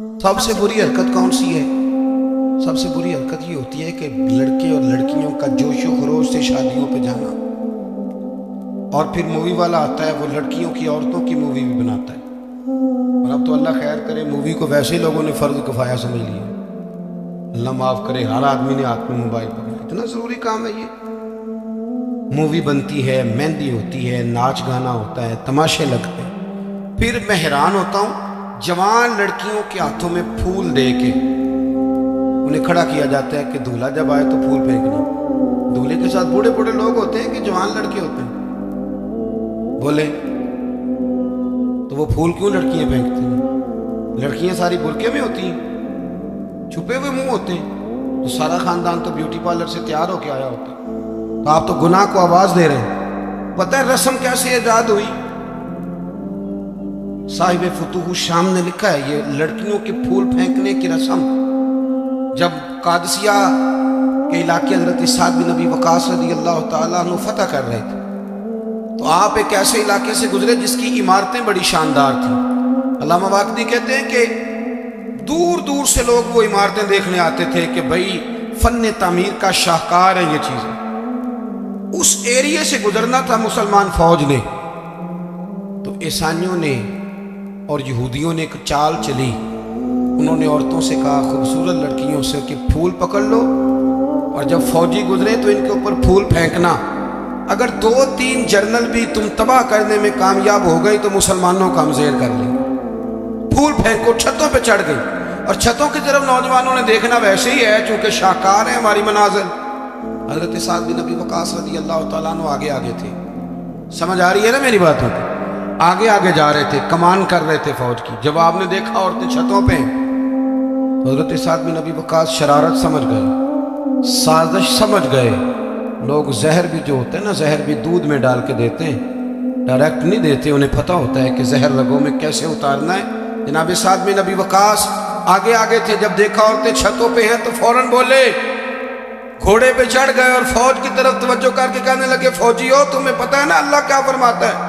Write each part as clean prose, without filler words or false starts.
سب سے بری حرکت کون سی ہے؟ سب سے بری حرکت یہ ہوتی ہے کہ لڑکے اور لڑکیوں کا جوش و خروش سے شادیوں پہ جانا، اور پھر مووی والا آتا ہے وہ لڑکیوں کی عورتوں کی مووی بھی بناتا ہے، اور اب تو اللہ خیر کرے مووی کو ویسے ہی لوگوں نے فرض کفایہ سمجھ لیا، اللہ معاف کرے، ہر آدمی نے ہاتھ میں موبائل پکڑا، اتنا ضروری کام ہے یہ۔ مووی بنتی ہے، مہندی ہوتی ہے، ناچ گانا ہوتا ہے، تماشے لگتے ہیں، پھر میں حیران ہوتا ہوں جوان لڑکیوں کے ہاتھوں میں پھول دے کے انہیں کھڑا کیا جاتا ہے کہ دولہا جب آئے تو پھول پھینکنا۔ دولہے کے ساتھ بوڑھے بوڑھے لوگ ہوتے ہیں کہ جوان لڑکے ہوتے ہیں؟ بولے تو وہ پھول کیوں لڑکیاں پھینکتی ہیں؟ لڑکیاں ساری برقعے میں ہوتی ہیں، چھپے ہوئے منہ ہوتے ہیں، تو سارا خاندان تو بیوٹی پارلر سے تیار ہو کے آیا ہوتا ہے، تو آپ تو گناہ کو آواز دے رہے ہیں۔ پتہ ہے رسم کیسے ایجاد ہوئی؟ صاحب فتوح الشام نے لکھا ہے یہ لڑکیوں کے پھول پھینکنے کی رسم جب قادسیہ کے علاقے حضرت سعد بن ابی وقاص رضی اللہ تعالیٰ عنہ فتح کر رہے تھے، تو آپ ایک ایسے علاقے سے گزرے جس کی عمارتیں بڑی شاندار تھیں۔ علامہ واقدی کہتے ہیں کہ دور دور سے لوگ وہ عمارتیں دیکھنے آتے تھے کہ بھئی فن تعمیر کا شاہکار ہے یہ چیزیں۔ اس ایریے سے گزرنا تھا مسلمان فوج نے، تو عیسائیوں نے اور یہودیوں نے ایک چال چلی، انہوں نے عورتوں سے کہا خوبصورت لڑکیوں سے کہ پھول پکڑ لو، اور جب فوجی گزرے تو ان کے اوپر پھول پھینکنا، اگر 2-3 جرنل بھی تم تباہ کرنے میں کامیاب ہو گئی تو مسلمانوں کا ہم زیر کر لیں۔ پھول پھینکو، چھتوں پہ چڑھ گئی، اور چھتوں کی طرف نوجوانوں نے دیکھنا ویسے ہی ہے چونکہ شاہکار ہے ہماری مناظر۔ حضرت سعد بن ابی وقاص رضی اللہ تعالیٰ عنہ آگے آگے تھے، سمجھ آ رہی ہے نا میری بات ہوتی؟ آگے آگے جا رہے تھے، کمان کر رہے تھے فوج کی۔ جب آپ نے دیکھا عورتیں چھتوں پہ، تو حضرت سعد بن ابی وقاص شرارت سمجھ گئے، سازش سمجھ گئے۔ لوگ زہر بھی جو ہوتے ہیں نا، زہر بھی دودھ میں ڈال کے دیتے ہیں، ڈائریکٹ نہیں دیتے، انہیں پتہ ہوتا ہے کہ زہر رگوں میں کیسے اتارنا ہے۔ جناب سعد بن ابی وقاص آگے آگے تھے، جب دیکھا عورتیں چھتوں پہ ہیں تو فوراً بولے، گھوڑے پہ چڑھ گئے اور فوج کی طرف توجہ کر کے کہنے لگے فوجیو تمہیں پتہ ہے نا اللہ کیا فرماتا ہے؟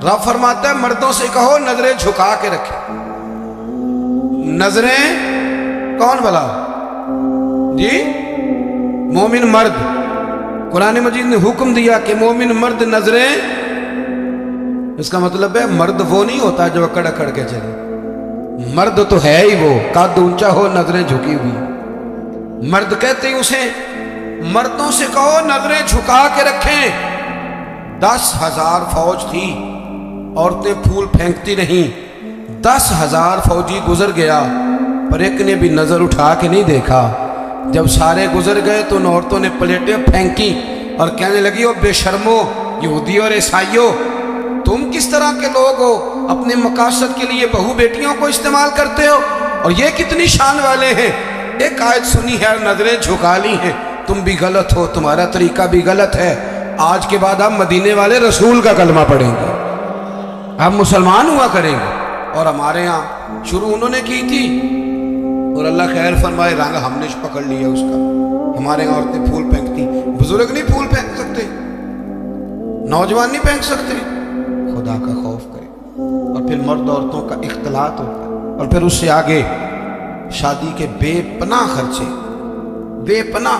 رب فرماتا ہے مردوں سے کہو نظریں جھکا کے رکھیں۔ نظریں کون بلا جی؟ مومن مرد۔ قرآن مجید نے حکم دیا کہ مومن مرد نظریں، اس کا مطلب ہے مرد وہ نہیں ہوتا جو اکڑ اکڑ کے چلے، مرد تو ہے ہی وہ قد اونچا ہو نظریں جھکی ہوئی، مرد کہتے ہیں اسے۔ مردوں سے کہو نظریں جھکا کے رکھیں۔ 10,000 فوج تھی، عورتیں پھول پھینکتی رہیں، 10,000 فوجی گزر گیا پر ایک نے بھی نظر اٹھا کے نہیں دیکھا۔ جب سارے گزر گئے تو ان عورتوں نے پلیٹیں پھینکی اور کہنے لگی او بے شرمو یہودیوں اور عیسائیوں، تم کس طرح کے لوگ ہو، اپنے مقاصد کے لیے بہو بیٹیوں کو استعمال کرتے ہو، اور یہ کتنی شان والے ہیں۔ ایک آیت سنی ہے اور نظریں جھکا لی ہیں، تم بھی غلط ہو، تمہارا طریقہ بھی غلط ہے۔ آج کے بعد ہم مدینے والے رسول کا کلمہ پڑھیں گے، ہم مسلمان ہوا کریں گے۔ اور ہمارے ہاں شروع انہوں نے کی تھی، اور اللہ خیر فرمائے رنگ ہم نے پکڑ لیا اس کا۔ ہمارے یہاں عورتیں پھول پھینکتی، بزرگ نہیں پھول پھینک سکتے، نوجوان نہیں پھینک سکتے۔ خدا کا خوف کرے۔ اور پھر مرد عورتوں کا اختلاط ہوتا ہے، اور پھر اس سے آگے شادی کے بے پناہ خرچے، بے پناہ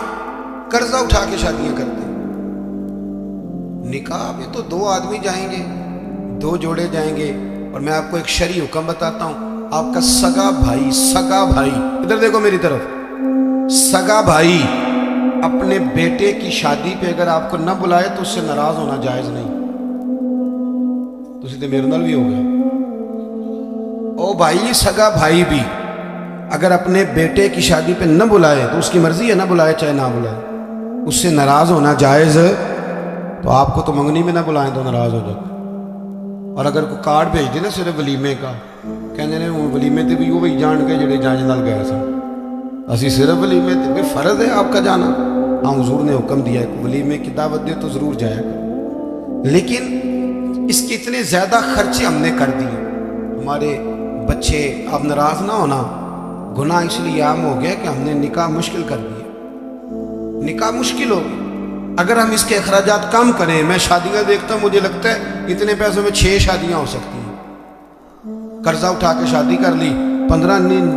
قرضہ اٹھا کے شادیاں کرتے ہیں۔ نکاح میں تو 2 آدمی جائیں گے، 2 جوڑے جائیں گے، اور میں آپ کو ایک شرعی حکم بتاتا ہوں، آپ کا سگا بھائی ادھر دیکھو میری طرف، سگا بھائی اپنے بیٹے کی شادی پہ اگر آپ کو نہ بلائے تو اس سے ناراض ہونا جائز نہیں۔ تو سیدھے میرے نال بھی ہو گیا۔ او بھائی، سگا بھائی بھی اگر اپنے بیٹے کی شادی پہ نہ بلائے تو اس کی مرضی ہے، نہ بلائے چاہے نہ بلائے، اس سے ناراض ہونا جائز۔ تو آپ کو تو منگنی میں نہ بلائیں تو ناراض ہو جاتے۔ اور اگر کوئی کارڈ بھیج دے نا صرف ولیمے کا، کہنے نے ولیمے تے بھی وہ بھی جان کے جڑے جانج نال گئے سن، اسی صرف ولیمے تے بھی فرض ہے آپ کا جانا۔ ہاں حضور نے حکم دیا ہے کہ ولیمے کی دعوت دے تو ضرور جایا کرو، لیکن اس کے اتنے زیادہ خرچے ہم نے کر دیے، ہمارے بچے، آپ ناراض نہ ہونا، گناہ اس لیے عام ہو گیا کہ ہم نے نکاح مشکل کر دیا، نکاح مشکل ہو گیا۔ اگر ہم اس کے اخراجات کم کریں، میں شادیاں دیکھتا ہوں مجھے لگتا ہے اتنے پیسوں میں 6 شادیاں ہو سکتی ہیں۔ قرضہ اٹھا کے شادی کر لی، 15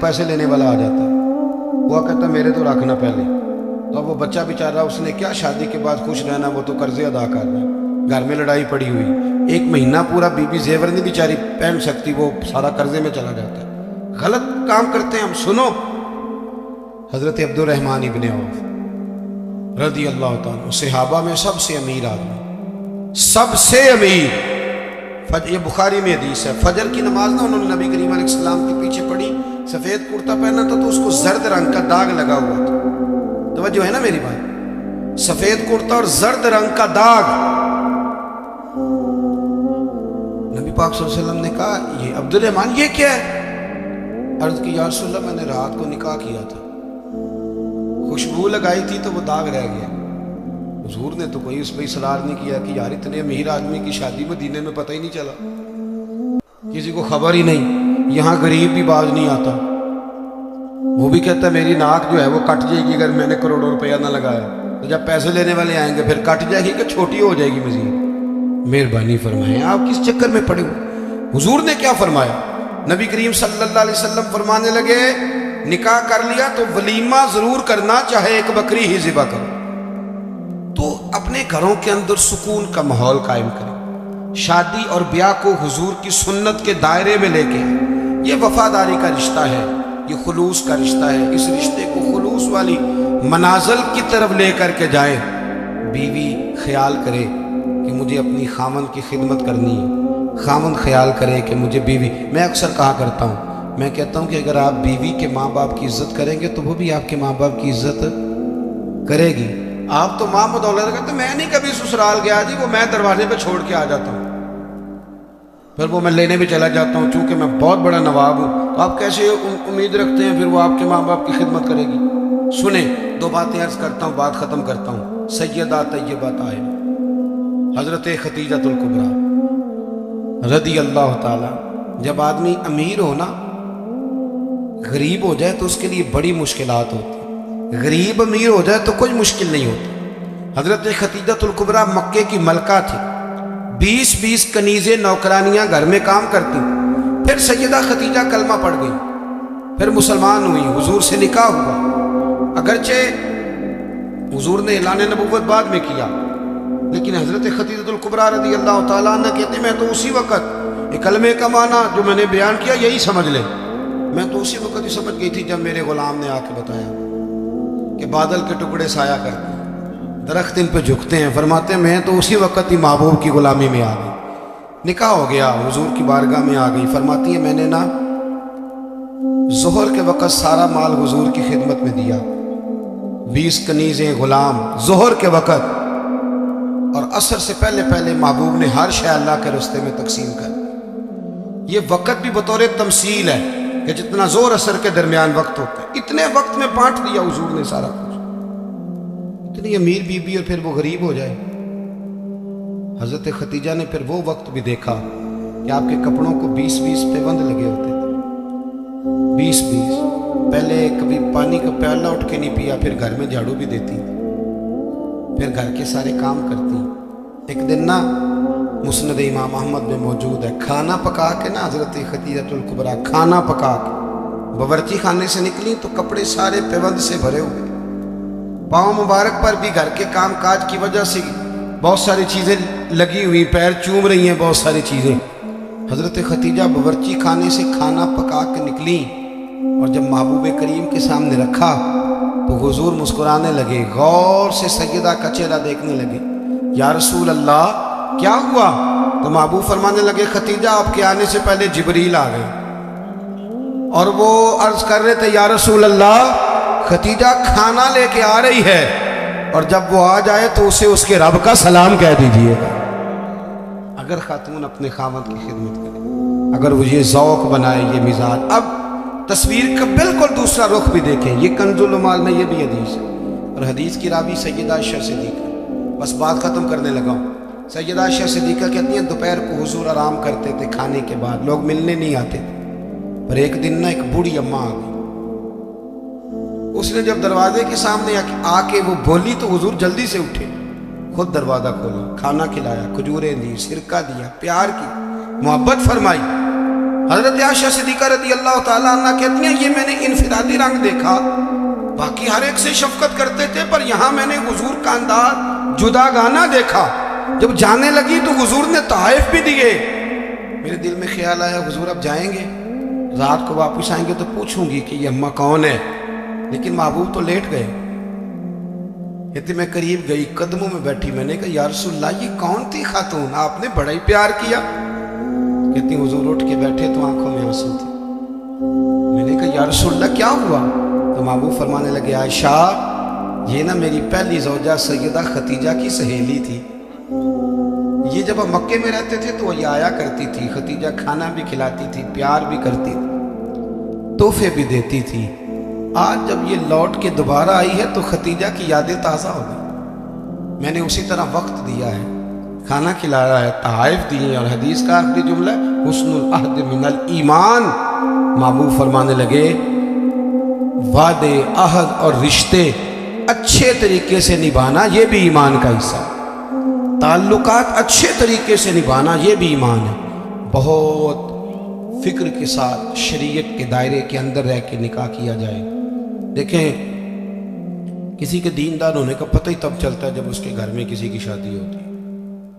پیسے لینے والا آ جاتا، وہ کہتا میرے تو رکھنا پہلے۔ تو اب وہ بچہ بیچارہ، اس نے کیا شادی کے بعد خوش رہنا، وہ تو قرضے ادا کر رہا ہے، گھر میں لڑائی پڑی ہوئی، 1 مہینہ پورا بی بی زیور نہیں بیچاری پہن سکتی، وہ سارا قرضے میں چلا جاتا ہے۔ غلط کام کرتے ہیں ہم۔ سنو، حضرت عبد الرحمن ابن عوف رضی اللہ تعالیٰ، صحابہ میں سب سے امیر آدمی، سب سے امیر۔ یہ بخاری میں حدیث ہے، فجر کی نماز نہ انہوں نے نبی کریم علیہ السلام کے پیچھے پڑھی، سفید کرتا پہنا تھا تو اس کو زرد رنگ کا داغ لگا ہوا تھا۔ توجہ ہے نا میری بات؟ سفید کرتا اور زرد رنگ کا داغ۔ نبی پاک صلی اللہ علیہ وسلم نے کہا یہ عبد الرحمن یہ کیا ہے؟ عرض کی یا رسول اللہ، میں نے رات کو نکاح کیا تھا، خوشبو لگائی تھی تو وہ داغ رہ گیا۔ حضور نے تو کوئی اس پہ اصرار نہیں کیا کہ یار اتنے امیر آدمی کی شادی مدینے میں پتہ ہی نہیں چلا، کسی کو خبر ہی نہیں، یہاں غریب بھی باز نہیں آتا۔ وہ بھی کہتا ہے میری ناک جو ہے وہ کٹ جائے گی اگر میں نے کروڑوں روپیہ نہ لگایا، تو جب پیسے لینے والے آئیں گے پھر کٹ جائے گی کہ چھوٹی ہو جائے گی مزید۔ مہربانی فرمائیں، آپ کس چکر میں پڑے ہوئے؟ حضور نے کیا فرمایا؟ نبی کریم صلی اللہ علیہ وسلم فرمانے لگے نکاح کر لیا تو ولیمہ ضرور کرنا، چاہے 1 بکری ہی ذبح کرو۔ تو اپنے گھروں کے اندر سکون کا ماحول قائم کریں، شادی اور بیاہ کو حضور کی سنت کے دائرے میں لے کے، یہ وفاداری کا رشتہ ہے، یہ خلوص کا رشتہ ہے۔ اس رشتے کو خلوص والی منازل کی طرف لے کر کے جائیں۔ بیوی خیال کرے کہ مجھے اپنی خامند کی خدمت کرنی ہے، خامند خیال کرے کہ مجھے بیوی، میں اکثر کہا کرتا ہوں، میں کہتا ہوں کہ اگر آپ بیوی کے ماں باپ کی عزت کریں گے تو وہ بھی آپ کے ماں باپ کی عزت کرے گی۔ آپ تو ماں بدولت کرتے، میں نہیں کبھی سسرال گیا جی، وہ میں دروازے پہ چھوڑ کے آ جاتا ہوں، پھر وہ میں لینے بھی چلا جاتا ہوں، چونکہ میں بہت بڑا نواب ہوں۔ تو آپ کیسے امید رکھتے ہیں پھر وہ آپ کے ماں باپ کی خدمت کرے گی؟ سنیں، 2 باتیں عرض کرتا ہوں، بات ختم کرتا ہوں۔ سیدہ طیبہ طاہرہ حضرت ختیجۃ الکبریٰ رضی اللہ تعالی، جب آدمی امیر ہو نا، غریب ہو جائے تو اس کے لیے بڑی مشکلات ہوتی، غریب امیر ہو جائے تو کوئی مشکل نہیں ہوتی۔ حضرت ختیجۃ الکبریٰ مکے کی ملکہ تھی، 20 کنیزیں نوکرانیاں گھر میں کام کرتی۔ پھر سیدہ ختیجہ کلمہ پڑھ گئی، پھر مسلمان ہوئی، حضور سے نکاح ہوا۔ اگرچہ حضور نے اعلان نبوت بعد میں کیا، لیکن حضرت ختیجۃ الکبریٰ رضی اللہ تعالیٰ عنہ کہتے میں تو اسی وقت ایک کلمے کا معنی جو میں نے بیان کیا یہی سمجھ لیں، میں تو اسی وقت ہی سمجھ گئی تھی جب میرے غلام نے آ کے بتایا کہ بادل کے ٹکڑے سایہ کرتے ہیں، درخت ان پہ جھکتے ہیں، فرماتے ہیں میں تو اسی وقت ہی محبوب کی غلامی میں آ گئی۔ نکاح ہو گیا، حضور کی بارگاہ میں آ گئی، فرماتی ہیں میں نے نا ظہر کے وقت سارا مال حضور کی خدمت میں دیا، 20 کنیزیں، غلام، ظہر کے وقت، اور عصر سے پہلے پہلے محبوب نے ہر شے اللہ کے راستے میں تقسیم کر۔ یہ وقت بھی بطور تمثیل ہے کہ جتنا زور اثر کے درمیان وقت ہوتا ہے، اتنے وقت میں بانٹ دیا حضور نے سارا کچھ۔ اتنی امیر بی بی اور پھر وہ غریب ہو جائے۔ حضرت ختیجہ نے پھر وہ وقت بھی دیکھا کہ آپ کے کپڑوں کو 20 پیوند لگے ہوتے تھے، 20 پہلے کبھی پانی کا پیالہ اٹھ کے نہیں پیا، پھر گھر میں جھاڑو بھی دیتی، پھر گھر کے سارے کام کرتی۔ ایک دن نا مسند امام احمد میں موجود ہے، کھانا پکا کے نا حضرت ختیجۃ الکبریٰ کھانا پکا کے باورچی خانے سے نکلی تو کپڑے سارے پیوند سے بھرے ہوئے، پاؤں مبارک پر بھی گھر کے کام کاج کی وجہ سے بہت ساری چیزیں لگی ہوئی، پیر چوم رہی ہیں بہت ساری چیزیں۔ حضرت ختیجہ باورچی خانے سے کھانا پکا کے نکلی اور جب محبوب کریم کے سامنے رکھا تو حضور مسکرانے لگے، غور سے سیدہ کا چہرہ دیکھنے لگے۔ یا رسول اللہ کیا ہوا؟ تو محبوب فرمانے لگے ختیجہ آپ کے آنے سے پہلے جبریل آ گئے اور وہ عرض کر رہے تھے یا رسول اللہ ختیجہ کھانا لے کے آ رہی ہے، اور جب وہ آ جائے تو اسے اس کے رب کا سلام کہہ دیجئے گا۔ اگر خاتون اپنے خاوند کی خدمت کرے، اگر وہ یہ ذوق بنائے، یہ مزاج۔ اب تصویر کا بالکل دوسرا رخ بھی دیکھیں، یہ کنز المال میں یہ بھی حدیث ہے، اور حدیث کی راوی سیدہ عائشہ صدیقہ۔ بس بات ختم کرنے لگا ہوں۔ سیدہ عائشہ صدیقہ کہتی ہیں دوپہر کو حضور آرام کرتے تھے، کھانے کے بعد لوگ ملنے نہیں آتے تھے، پر ایک دن نا ایک بوڑھی اماں آ گئی۔ اس نے جب دروازے کے سامنے آ کے وہ بولی تو حضور جلدی سے اٹھے، خود دروازہ کھولا، کھانا کھلایا، کھجوریں دی، سرکہ دیا، پیار کی، محبت فرمائی۔ حضرت عائشہ صدیقہ رضی اللہ تعالیٰ عنہ کہتی ہیں یہ میں نے انفرادی رنگ دیکھا، باقی ہر ایک سے شفقت کرتے تھے، پر یہاں میں نے حضور کا انداز جداگانہ دیکھا۔ جب جانے لگی تو حضور نے تحائف بھی دیے۔ میرے دل میں خیال آیا حضور اب جائیں گے، رات کو واپس آئیں گے تو پوچھوں گی کہ یہ اماں کون ہے، لیکن محبوب تو لیٹ گئے۔ کہتے میں قریب گئی، قدموں میں بیٹھی، میں نے کہا یا رسول اللہ یہ کون تھی خاتون، آپ نے بڑا ہی پیار کیا۔ کہتی حضور اٹھ کے بیٹھے تو آنکھوں میں آنسو تھے۔ میں نے کہا یا رسول اللہ کیا ہوا؟ تو محبوب فرمانے لگے عائشہ یہ نا میری پہلی زوجہ سیدہ خدیجہ کی سہیلی تھی، یہ جب ہم مکے میں رہتے تھے تو یہ آیا کرتی تھی، خدیجہ کھانا بھی کھلاتی تھی، پیار بھی کرتی تھی، تحفے بھی دیتی تھی۔ آج جب یہ لوٹ کے دوبارہ آئی ہے تو خدیجہ کی یادیں تازہ ہو گئی، میں نے اسی طرح وقت دیا ہے، کھانا کھلایا ہے، تحائف دیے، اور حدیث کا آخری جملہ حسن العہد من الایمان۔ محبوب فرمانے لگے وعدے، عہد اور رشتے اچھے طریقے سے نبھانا یہ بھی ایمان کا حصہ ہے، تعلقات اچھے طریقے سے نبھانا یہ بھی ایمان ہے۔ بہت فکر کے ساتھ شریعت کے دائرے کے اندر رہ کے نکاح کیا جائے۔ دیکھیں کسی کے دیندار ہونے کا پتہ ہی تب چلتا ہے جب اس کے گھر میں کسی کی شادی ہوتی ہے،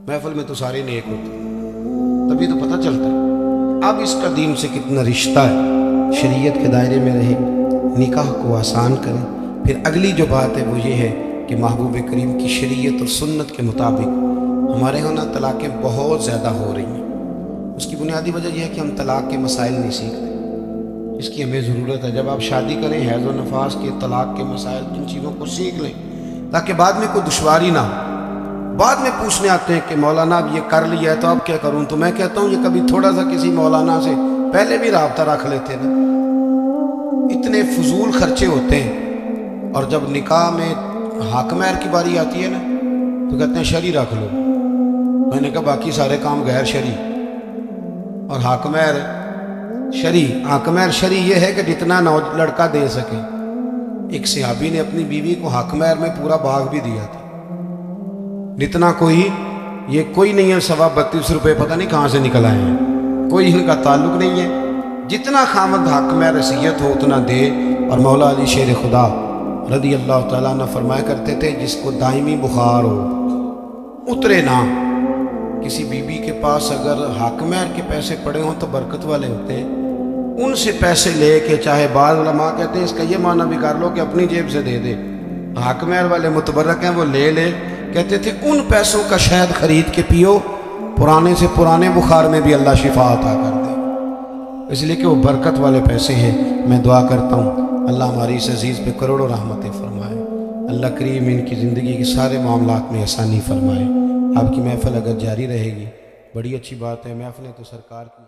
محفل میں تو سارے نیک ہوتے ہیں، تبھی تو پتہ چلتا ہے اب اس کا دین سے کتنا رشتہ ہے۔ شریعت کے دائرے میں رہیں، نکاح کو آسان کریں۔ پھر اگلی جو بات ہے وہ یہ ہے کہ محبوب کریم کی شریعت اور سنت کے مطابق ہمارے یہاں طلاقیں بہت زیادہ ہو رہی ہیں۔ اس کی بنیادی وجہ یہ ہے کہ ہم طلاق کے مسائل نہیں سیکھتے، اس کی ہمیں ضرورت ہے۔ جب آپ شادی کریں حیض و نفاس کے، طلاق کے مسائل، ان چیزوں کو سیکھ لیں تاکہ بعد میں کوئی دشواری نہ ہو۔ بعد میں پوچھنے آتے ہیں کہ مولانا اب یہ کر لیا ہے تو اب کیا کروں، تو میں کہتا ہوں یہ کبھی تھوڑا سا کسی مولانا سے پہلے بھی رابطہ رکھ لیتے نا۔ اتنے فضول خرچے ہوتے ہیں، اور جب نکاح میں حق مہر کی باری آتی ہے نا تو کہتے ہیں شرعی رکھ لو۔ میں نے کہا باقی سارے کام غیر شرعی، اور حق مہر شرعی۔ حق مہر شرعی یہ ہے کہ جتنا لڑکا دے سکے۔ ایک صحابی نے اپنی بیوی کو حق مہر میں پورا باغ بھی دیا تھا، جتنا کوئی یہ کوئی نہیں ہے 32.5 روپے پتہ نہیں کہاں سے نکل آئے ہیں، کوئی ان کا تعلق نہیں ہے، جتنا خامد حق مہر رسیت ہو اتنا دے۔ اور مولا علی شیر خدا رضی اللہ تعالیٰ عنہ فرمایا کرتے تھے جس کو دائمی بخار ہو اترے نہ، کسی بی بی کے پاس اگر حق مہر کے پیسے پڑے ہوں تو برکت والے ہوتے ہیں، ان سے پیسے لے کے، چاہے بعض علماء کہتے ہیں اس کا یہ معنی بھی کر لو کہ اپنی جیب سے دے دے، حق مہر والے متبرک ہیں وہ لے لے، کہتے تھے ان پیسوں کا شہد خرید کے پیو، پرانے سے پرانے بخار میں بھی اللہ شفا عطا کر دے، اس لیے کہ وہ برکت والے پیسے ہیں۔ میں دعا کرتا ہوں اللہ ہماری اس عزیز پہ کروڑوں رحمتیں فرمائے، اللہ کریم ان کی زندگی کے سارے معاملات میں آسانی فرمائے۔ آپ کی محفل اگر جاری رہے گی بڑی اچھی بات ہے، محفلیں تو سرکار کی